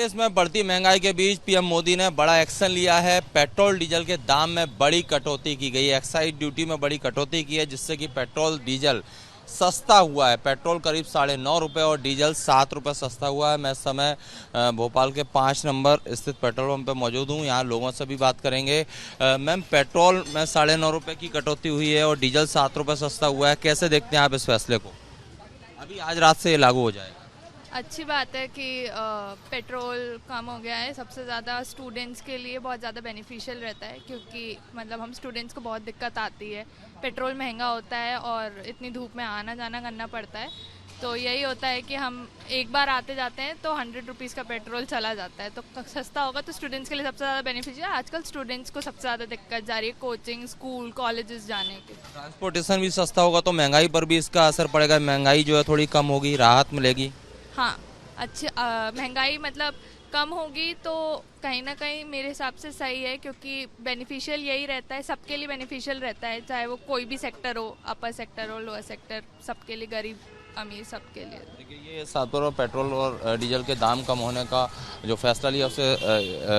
देश में बढ़ती महंगाई के बीच पीएम मोदी ने बड़ा एक्शन लिया है। पेट्रोल डीजल के दाम में बड़ी कटौती की गई है। एक्साइज ड्यूटी में बड़ी कटौती की है, जिससे कि पेट्रोल डीजल सस्ता हुआ है। पेट्रोल करीब 9.5 रुपये और डीजल 7 रुपये सस्ता हुआ है। मैं इस समय भोपाल के 5 नंबर स्थित पेट्रोल पंप पर मौजूद हूँ। यहाँ लोगों से भी बात करेंगे। मैम, पेट्रोल में 9.5 रुपये की कटौती हुई है और डीजल 7 रुपये सस्ता हुआ है। कैसे देखते हैं आप इस फैसले को? अभी आज रात से ये लागू हो जाएगा। अच्छी बात है कि पेट्रोल कम हो गया है। सबसे ज़्यादा स्टूडेंट्स के लिए बहुत ज़्यादा बेनिफिशियल रहता है, क्योंकि मतलब हम स्टूडेंट्स को बहुत दिक्कत आती है। पेट्रोल महंगा होता है और इतनी धूप में आना जाना करना पड़ता है। तो यही होता है कि हम एक बार आते जाते हैं तो 100 रुपीज़ का पेट्रोल चला जाता है, तो सस्ता होगा तो स्टूडेंट्स के लिए सबसे ज़्यादा बेनिफिशियल है। आजकल स्टूडेंट्स को सबसे ज़्यादा दिक्कत जा रही है कोचिंग, स्कूल, कॉलेजेस जाने की। ट्रांसपोर्टेशन भी सस्ता होगा तो महंगाई पर भी इसका असर पड़ेगा। महंगाई जो है थोड़ी कम होगी, राहत मिलेगी। हाँ, अच्छी महंगाई मतलब कम होगी तो कहीं ना कहीं मेरे हिसाब से सही है, क्योंकि बेनिफिशियल यही रहता है, सबके लिए बेनिफिशियल रहता है, चाहे वो कोई भी सेक्टर हो, अपर सेक्टर हो, लोअर सेक्टर, सबके लिए, गरीब अमीर सबके लिए। देखिए, ये 7 रुपये पेट्रोल और डीजल के दाम कम होने का जो फैसला लिया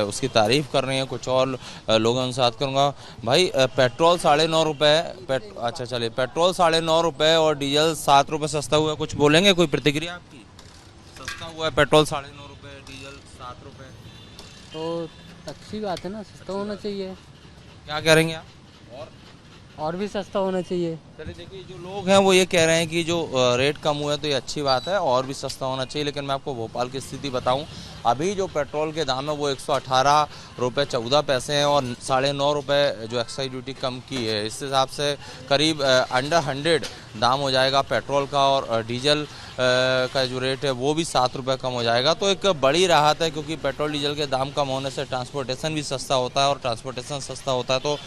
उसकी तारीफ कर रहे हैं कुछ और लोगों से बात करूँगा। भाई, पेट्रोल 9.5 रुपये, अच्छा चलिए, पेट्रोल 9.5 रुपये और डीजल 7 रुपये सस्ता हुआ है। कुछ बोलेंगे, कोई प्रतिक्रिया आपकी? सस्ता हुआ है पेट्रोल 9.5 रुपये, डीजल 7 रुपये, तो अच्छी बात है ना, सस्ता होना चाहिए। क्या करेंगे आप? और भी सस्ता होना चाहिए। चलिए, देखिए, जो लोग हैं वो ये कह रहे हैं कि जो रेट कम हुआ है तो ये अच्छी बात है, और भी सस्ता होना चाहिए। लेकिन मैं आपको भोपाल की स्थिति बताऊं, अभी जो पेट्रोल के दाम है वो 118 रुपये 14 पैसे हैं और 9.5 रुपये जो एक्साइज ड्यूटी कम की है, इस हिसाब से करीब अंडर 100 दाम हो जाएगा पेट्रोल का, और डीजल का जो रेट है वो भी 7 रुपये कम हो जाएगा। तो एक बड़ी राहत है, क्योंकि पेट्रोल डीजल के दाम कम होने से ट्रांसपोर्टेशन भी सस्ता होता है, और ट्रांसपोर्टेशन सस्ता होता है तो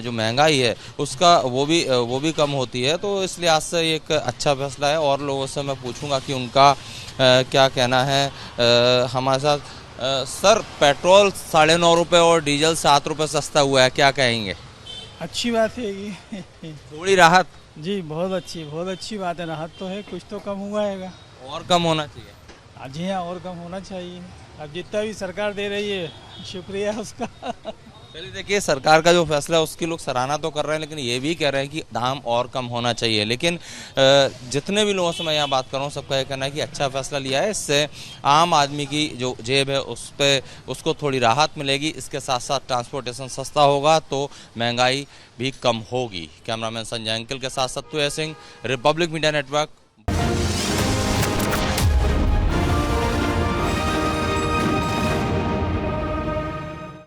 जो महंगाई है उसका वो भी कम होती है। तो इस लिहाज से एक अच्छा फैसला है। और लोगों से मैं पूछूंगा कि उनका क्या कहना है। हमारे साथ सर, पेट्रोल 9.5 रुपये और डीजल 7 रुपये सस्ता हुआ है, क्या कहेंगे? अच्छी बात है ये। थोड़ी राहत? जी, बहुत अच्छी बात है। राहत तो है, कुछ तो कम हुआ है। और कम होना चाहिए। जी हाँ, और कम होना चाहिए। अब जितना भी सरकार दे रही है, शुक्रिया उसका। चलिए, देखिए, सरकार का जो फैसला है उसकी लोग सराहना तो कर रहे हैं, लेकिन ये भी कह रहे हैं कि दाम और कम होना चाहिए। लेकिन जितने भी लोगों से मैं यहाँ बात कर रहा हूँ, सबका ये कहना है कि अच्छा फैसला लिया है, इससे आम आदमी की जो जेब है उसको थोड़ी राहत मिलेगी। इसके साथ साथ ट्रांसपोर्टेशन सस्ता होगा तो महंगाई भी कम होगी। कैमरामैन संजय अंकिल के साथ सत्तू सिंह, रिपब्लिक मीडिया नेटवर्क,